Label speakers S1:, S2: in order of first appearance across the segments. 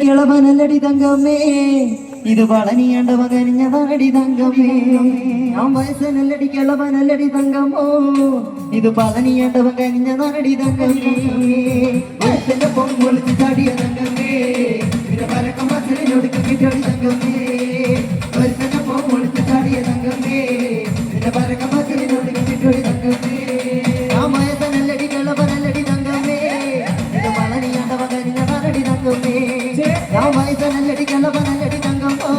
S1: ഇളവനല്ലടി തങ്കമ്മേ ഇത് വളനിയേണ്ട മകനിഞ്ഞതാണടി തങ്കമ്മേ ഞാൻ വയസ്സനല്ലടി കിളവനല്ലടി തങ്കമ്മോ ഇത് പളനിയേണ്ട മകനിഞ്ഞതാണടി തങ്കമ്മേ വയസ്സിന്റെ പൊങ്ങൊളിച്ച് ചാടിയ തങ്കമ്മേ ഇതിന്റെ പരക്കം മക്കളിനൊടുക്ക് കിട്ടടി തങ്കമ്മേ വയസ്സിന്റെ പൊങ്ങൊളിച്ച് ചാടിയ തങ്കമ്മേ ഇതിന്റെ പരക്കം മക്കളിനൊടുക്ക് കിട്ടടി തങ്കമ്മേ ഞാൻ വയസ്സനല്ലടി കിളവനല്ലടി തങ്കമ്മേ ഇത് വളനിയേണ്ട മകനിഞ്ഞതാണടി തങ്കമ്മേ ഞാൻ വയസ്സനല്ലടി കിളവനല്ലടി തങ്കമ്മോ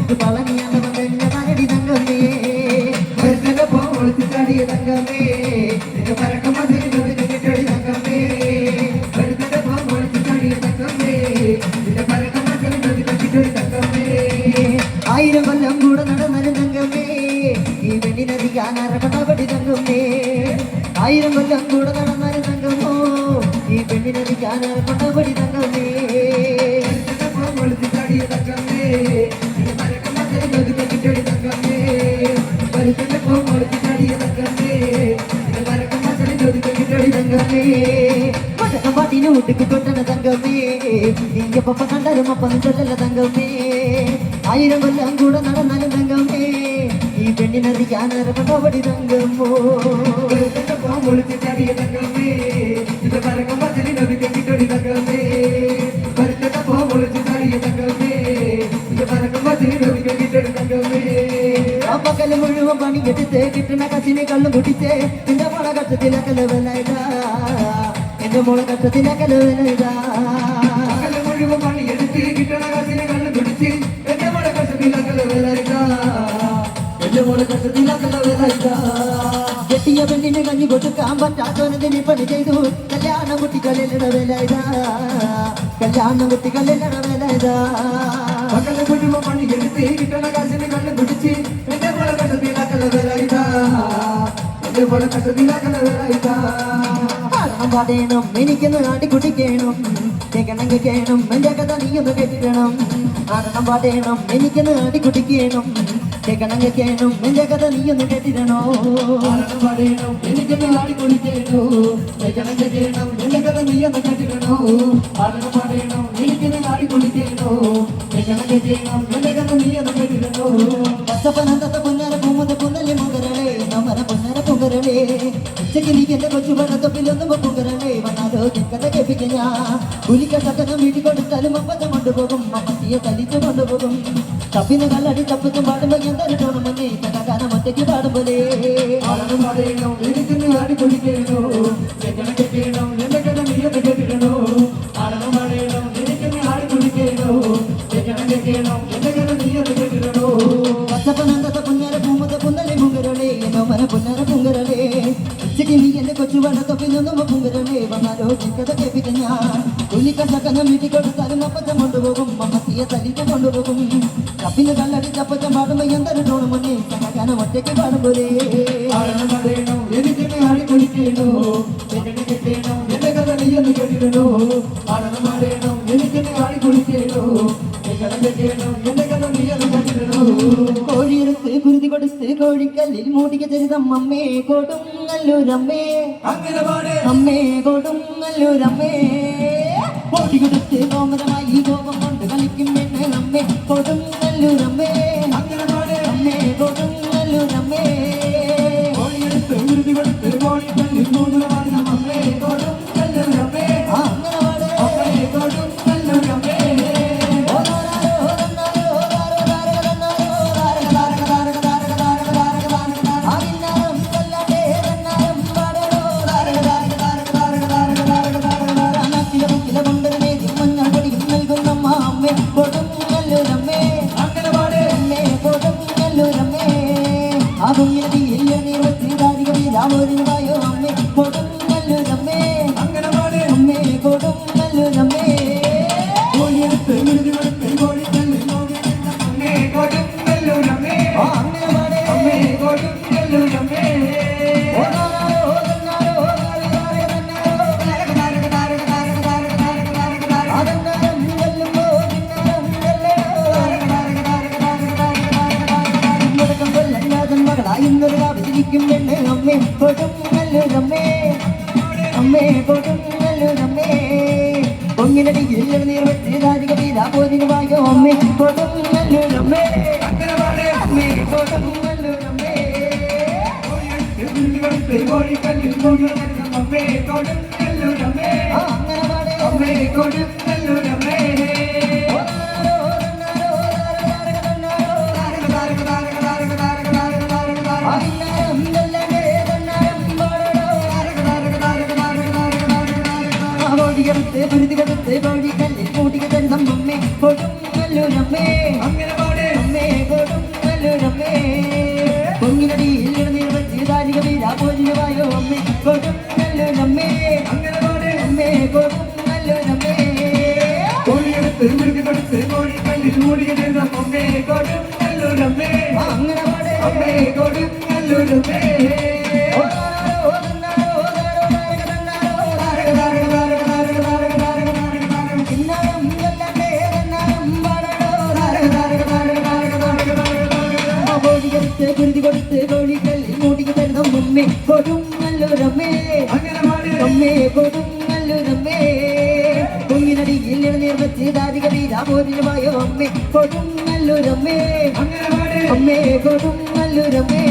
S1: ഇത് പളനിയേണ്ട മകനിഞ്ഞതാണടി തങ്കമ്മേ വയസ്സിന്റെ പൊങ്ങൊളിച്ച് ചാടിയ തങ്കമ്മേ ഇതിന്റെ പരക്കം മക്കളിനൊടുക്ക് കിട്ടടി തങ്കമ്മേ വയസ്സിന്റെ പൊങ്ങൊളിച്ച് ചാടിയ തങ്കമ്മേ ഇതിന്റെ പരക്കം മക്കളിനൊടുക്ക് കിട്ടടി തങ്കമ്മേ 1000 കൊല്ലം കൂടെ നടന്നൊരു തങ്കമ്മേ ഈ പെണ്ണിനറിയാനറപടി തങ്കമ്മേ 1000 കൊല്ലം കൂടെ നടന്നൊരു തങ്കമ്മോ ഈ പെണ്ണിനറിയാനറപടി തങ്കമ്മേ പൊങ്ങൊളിച്ച് ചാടിയ തങ്കമ്മേ ഇതിന്റെ പരക്കം മക്കളിനൊടുക്ക് കിട്ടടി തങ്കമ്മേ വയസ്സിന്റെ പൊങ്ങൊളിച്ച് ചാടിയ തങ്കമ്മേ ഇതിന്റെ പരക്കം മക്കളിനൊടുക്ക് കിട്ടടി തങ്കമ്മേ പാട്ടിന് വീട്ടിക്ക് കൊട്ടണ തങ്കമ്മേ ഇങ്ങ പപ്പ കണ്ടാലും അപ്പനും ചൊല്ലല്ല തങ്കമ്മേ 1000 കൊല്ലം കൂടെ നടന്നാലും തങ്കമ്മേ ഈ പെണ്ണിനറിയാനറപടി തങ്കമ്മോ പൊങ്ങൊളിച്ച് ചാടിയ തങ്കമ്മേ ഇതിന്റെ പരക്കം മക്കളിനൊടുക്ക് കിട്ടടി തങ്കമ്മേ വയസ്സിന്റെ പൊങ്ങൊളിച്ച് ചാടിയ തങ്കമ്മേ ഇതിന്റെ പരക്കം മക്കളിനൊടുക്ക് കിട്ടടി തങ്കമ്മേ പകല് മുഴുവൻ പണിയെടുത്ത് കിട്ടുന്ന കസിനെ കള്ളും കുടിച്ച് നിന്റെ മോളെ കട്ടത്തിലൊക്കെ ലെവലായിട്ടാ എന്റെ മോളെ കട്ടത്തിലൊക്കെ ലെവലായിട്ടാ പകല് മുഴുവൻ പണിയെടുത്ത് കിട്ടുന്ന കസിനെ കള്ളും കുടിച്ച് എന്റെ മോളെ കട്ടത്തിലൊക്കെ ലെവലായിട്ടാ എന്റെ മോളെ കട്ടത്തിലൊക്കെ ലെവലായിട്ടാ കെട്ടിയ പെണ്ണിന് കഞ്ഞി കൊടുക്കാൻ പറ്റാത്തവനതിന് പണി ചെയ്തു കല്യാണം കുട്ടികളിലട വേലായിട്ടാ കല്യാണം കുട്ടികളിലട വേലായിട്ടാ പകല് മുഴുവൻ പണിയെടുത്ത് കിട്ടുന്ന കസിനെ കള്ളും കുടിച്ച് പാടേണം എനിക്കൊന്ന് ആട്ടി കുടിക്കണം കേൾക്കണം കേൾക്കണം എന്റെ കഥ നീയൊന്ന് കേട്ടിക്കണം ആടണം പാടേണം എനിക്കൊന്ന് ആട്ടി കുടിക്കണം കേൾക്കണം കേൾക്കണം എന്റെ കഥ നീയൊന്ന് കേട്ടിരണോ പാടേണം എനിക്കൊന്ന് ആടി കുടിക്കണോ കേൾക്കണം കേൾക്കണം എന്റെ കഥ നീയൊന്ന് കേട്ടിരണോ ആടണം പാടേണം എനിക്കൊന്ന് ആടി കുടിക്കണോ കേൾക്കണം കേൾക്കണം എന്റെ കഥ നീയൊന്ന് കേട്ടിരണോ പച്ചപ്പനന്ദത്തെ പുന്നര പൂമുത പുന്നലെ മുകരളേ നമ്മന പുന്നര പുകരളേ ഉച്ചയ്ക്ക് നീ എന്റെ കൊച്ചു പണത്തൊപ്പിലൊന്നും പുകരളേ വന്നാലോ കഥ കേൾപ്പിക്കഞ്ഞ പുലിക്ക സകനം വീട്ടിൽ കൊടുത്താലും അപ്പച്ചം കൊണ്ടുപോകും അമ്മത്തിയെ തലിച്ചു കൊണ്ടുപോകും തപ്പിന് കല്ലടി തപ്പത്തും പാടുമ്പോ എന്തൊരു തോന്നുമെന്നേ കഥാകാരം ഒറ്റയ്ക്ക് പാടുമ്പോലെ എനിക്കൊന്ന് ആടി കുടിക്കണോ കേൾക്കണം കേൾക്കണോ എന്റെ കഥ നീയൊന്ന് കേട്ടിരണോ ആടണം പാടേണം എനിക്കൊന്ന് ആടി കുടിക്കണോ കേൾക്കണം കേൾക്കണോ എന്റെ കഥ നീയൊന്ന് കേട്ടിരണോ പച്ചപ്പനന്ദത്തെ പുന്നര പൂമുത പുന്നലെ മുങ്കരളേ എന്നോ മന പുന്നര പുങ്കരളേ ഉച്ചയ്ക്ക് നീ എന്റെ കൊച്ചു പണത്തൊപ്പിലൊന്നും പുങ്കരളേ വന്നാലോ ചിക്കത കേൾപ്പിക്കഞ്ഞ പുലിക്ക സകനം വീട്ടിൽ കൊടുത്താലും അപ്പച്ചം കൊണ്ടുപോകും അമ്മത്തിയെ തലിക്ക് കൊണ്ടുപോകും തപ്പിന് കല്ലടി തപ്പച്ചം പാടുമ്പോ എന്തൊരു തോന്നുമെന്നേ സഹകാനം ഒറ്റയ്ക്ക് പാടുമ്പോലെ എനിക്കൊന്ന് ആടി കുടിക്കണോ കേൾക്കണോ എന്റെ കഥ നീയൊന്ന് കേട്ടിരണോ ആടണം പാടേണം എനിക്കൊന്ന് ആടി കുടിക്കണോ കേൾക്കണം കേൾക്കണോ എന്റെ കഥ നീയൊന്ന് കേട്ടിരണോ കോഴിയെടുത്ത് കുരുതി കൊടുത്ത് കോഴിക്കല്ലിൽ മൂടിക ചരിതം അമ്മേ കൊടുങ്ങല്ലൂരമ്മേ അമ്മേ കൊടുങ്ങല്ലൂരമ്മേ കോടി കൊടുത്ത് കോമരമായി കോപം കൊണ്ട് കളിക്കും പെണ്ണ് അമ്മേ കൊടുങ്ങല്ലൂരമ്മേ അമ്മേ കൊടുങ്ങല്ലൂരമ്മേ കോഴിയെടുത്ത് കുരുതി കൊടുത്ത് കോഴിക്കല്ലിൽ മൂടുവാൻ അമ്മേ കൊടുങ്ങല്ലൂരമ്മേ അമ്മേ കൊടുങ്ങല്ലൂരമ്മേ അമ്മേ കൊടുങ്ങല്ലൂരമ്മേ അമ്മേ കൊടുങ്ങല്ലൂരമ്മേ പൊങ്ങിനടി നീർ വെച്ച് പോതിനുവായോ അമ്മേ കൊടുങ്ങല്ലൂരമ്മേ അമ്മേ കൊടുങ്ങല്ലൂരമ്മേ കോഴിക്കല്ലിൽ അമ്മേ കൊടുങ്ങല്ലൂരമ്മേ അങ്ങനെ അമ്മേ കൊടുങ്ങല്ലൂരമ്മേ ൃതികടുത്ത് കോഴിക്കല്ലിൽ കൂട്ടിക്കരുതം അമ്മേ കൊടുങ്ങല്ലൂരമ്മേ അങ്ങനെ അമ്മേ കൊടുങ്ങല്ലൂരമ്മേ പൊങ്ങിനടിയിൽ നിർവച്ച് ദാരിക വീരാ പോതിനുവായോ അമ്മേ കൊടുങ്ങല്ലൂരമ്മേ അങ്ങനെ അമ്മേ കൊടുങ്ങല്ലൂരമ്മേ കോഴിയെടുത്ത് ൃതികടുത്ത് കോഴിക്കല്ലിൽ കൂട്ടിക്കരുതം അമ്മേ കൊടുങ്ങല്ലൂരമ്മേ അങ്ങനെ അമ്മേ കൊടുങ്ങല്ലൂരമ്മേ കുരുതി കൊടുത്ത് കോഴിക്കല്ലിൽ മൂടിക്ക് തരുന്ന അമ്മേ കൊടുങ്ങല്ലൂരമ്മേ അമ്മേ കൊടുങ്ങല്ലൂരമ്മേ പൊങ്ങിനടിയിൽ നിർവച്ച് ദാരിക വീരാ പോതിനുവായോ അമ്മേ കൊടുങ്ങല്ലൂരമ്മേ അമ്മേ കൊടുങ്ങല്ലൂരമ്മേ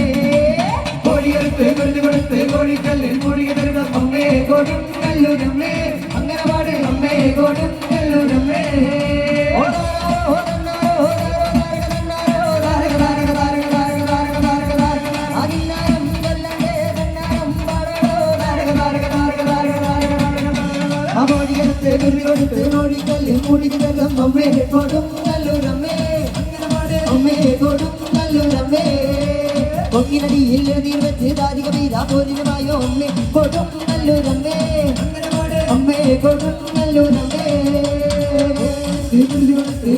S1: കോഴിയെടുത്ത് കുരുതി കൊടുത്ത് കോഴിക്കല്ലിൽ മൂടിക്ക് തരുന്ന അമ്മേ കൊടുങ്ങല്ലൂരമ്മേ അങ്ങനെ അമ്മേ കൊടുങ്ങല്ലൂരമ്മേ കോഴിക്കല്ലിൽ മൂടിക്കിടക്കം അമ്മേ കൊടുങ്ങല്ലൂരമ്മേ അമ്മേ കൊടുങ്ങല്ലൂരമ്മേ പൊങ്ങിനടിയിൽ നിർവച്ച് ദാരിക വീരാ പോതിനുവായോ അമ്മേ കൊടുങ്ങല്ലൂരമ്മേ അമ്മേ കൊടുങ്ങല്ലൂരമ്മേ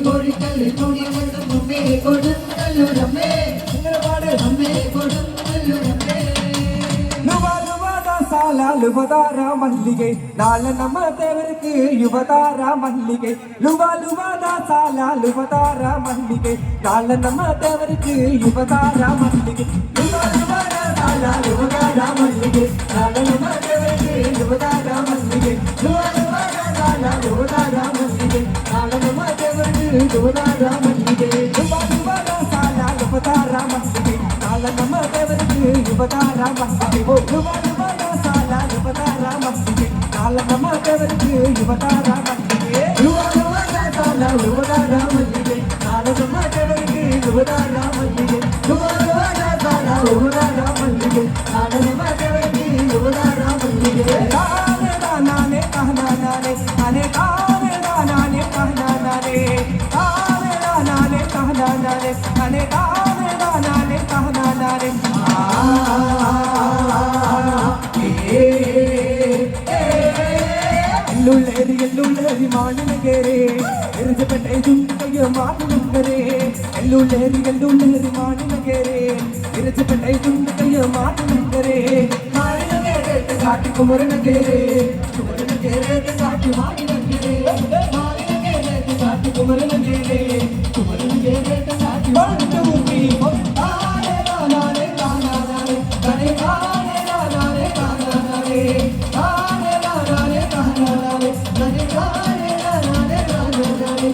S1: കോഴിക്കല്ലിൽ മൂടിക്കിടക്കം അമ്മേ കൊടുങ്ങല്ലൂരമ്മേ അമ്മേ കൊടുങ്ങല്ലൂരമ്മേ
S2: லுவதார மல்லிகை நாள நம்ம தேவருக்கு யுவதார மல்லிகை லுவலுவதா சாலா லுவதார மல்லிகை நாள நம்ம தேவருக்கு யுவதார மல்லிகை லுவலுவதா சாலா லுவதார மல்லிகை நாள நம்ம தேவருக்கு யுவதார மல்லிகை லுவலுவதா சாலா லுவதார மல்லிகை நாள நம்ம தேவருக்கு யுவதார மல்லிகை லுவலுவதா சாலா லுவதார மல்லிகை நாள நம்ம தேவருக்கு யுவதார மல்லிகை லுவலுவதா சாலா யுவதார மல்லிகை நாள நம்ம தேவருக்கு யுவதார மல்லிகை லுவலுவதா சாலா யுவதார மல்லிகை நாள நம்ம தேவருக்கு யுவதார மல்லிகை லுவலுவதா சாலா யுவதார மல்லிகை நாள நம்ம தேவருக்கு யுவதார மல்லிகை நானே நானே நானே நானே நானே நானே நானே நானே நானே நானே நானே நானே എല്ലുള്ളേരി മാണിനകരെ എരുജപ്പെട്ട ചുണ്ടയ്യ മാണിനകരെ എല്ലുള്ളേരി മാണിനകരെ എരുജപ്പെട്ട ചുണ്ടയ്യ മാണിനകരെ മാണിനകരെ കാട്ടി കുമരനകരെ കുമരനകരെ കാട്ടി മാണിനകരെ മാണിനകരെ കാട്ടി കുമരനകരെ കുമരനകരെ കാട്ടി മാണിനകരെ ആരെ നാനാരെ നാനാരെ കനെ ആരെ നാനാരെ നാനാരെ ആരെ നാനാരെ നാനാരെ കനെ ആരെ നാനാരെ നാനാരെ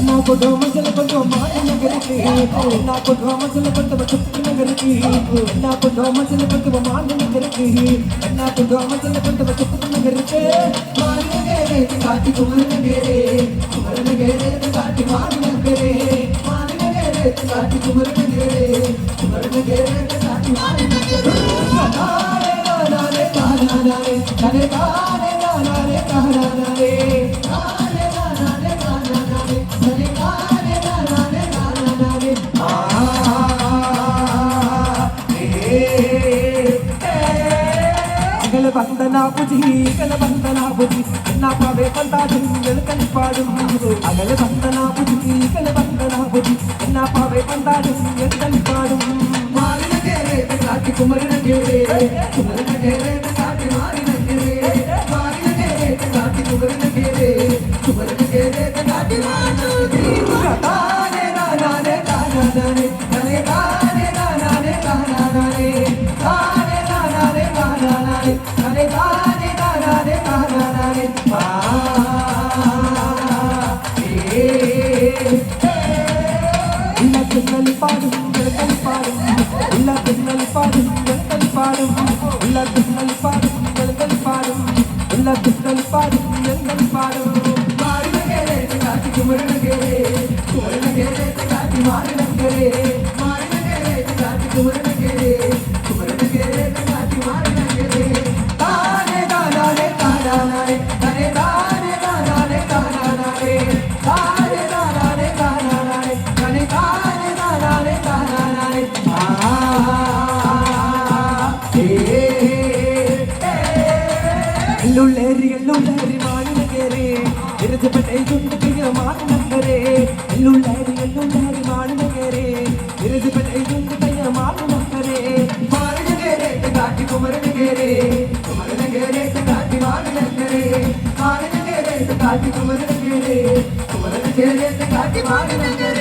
S2: నాకు దోమసలు కొంచెం మాట నగరికి నాకు దోమసలు కొంచెం చుట్టూ నగరికి నాకు దోమసలు కొంచెం మాట నగరికి నాకు దోమసలు కొంచెం చుట్టూ నగరికి మానగరే కాటి కుమరనగరే కుమరనగరే కాటి మానగరే మానగరే కాటి కుమరనగరే కుమరనగరే కాటి మానగరే నారే నారే నారే నారే నారే నారే నారే ബന്ധനാ പുജി കല ബന്ധനാ പുജി എന്നാ പാവേ പന്താ ജിംഗൽ കൽപ്പാടും അകല ബന്ധനാ പുജി കല ബന്ധനാ പുജി എന്നാ പാവേ പന്താ ജിംഗൽ കൽപ്പാടും മാറിനഗരെ കാട്ടി കുമരനഗരെ കുമരനഗരെ കാട്ടി മാറിനഗരെ മാറിനഗരെ കാട്ടി കുമരനഗരെ കുമരനഗരെ കാട്ടി മാറിനഗരെ താനെ നാനാനെ താനാനെ തനെ താനെ നാനാനെ താനാനെ താനെ നാനാനെ താനാനെ തനെ
S1: താനെ താനാനെ താനാനെ
S2: എല്ലാ കളിപ്പാടും കളിപ്പാടും എല്ലാ കളിപ്പാടും കളിപ്പാടും എല്ലാ കളിപ്പാടും കളിപ്പാടും എല്ലാ കളിപ്പാടും കളിപ്പാടും എല്ലുള്ളേരി മാണിനകരെ ഇരച്ചപ്പെട്ട ചുണ്ടിയ മാണിനകരെ എല്ലുള്ളേരി മാണിനകരെ ഇരച്ചപ്പെട്ട ചുണ്ടിയ മാണിനകരെ
S1: മാറിനകരെ കാട്ടി കുമരനകരെ കുമരനകരെ കാട്ടി മാറിനകരെ മാറിനകരെ കാട്ടി കുമരനകരെ കുമരനകരെ കാട്ടി മാറിനകരെ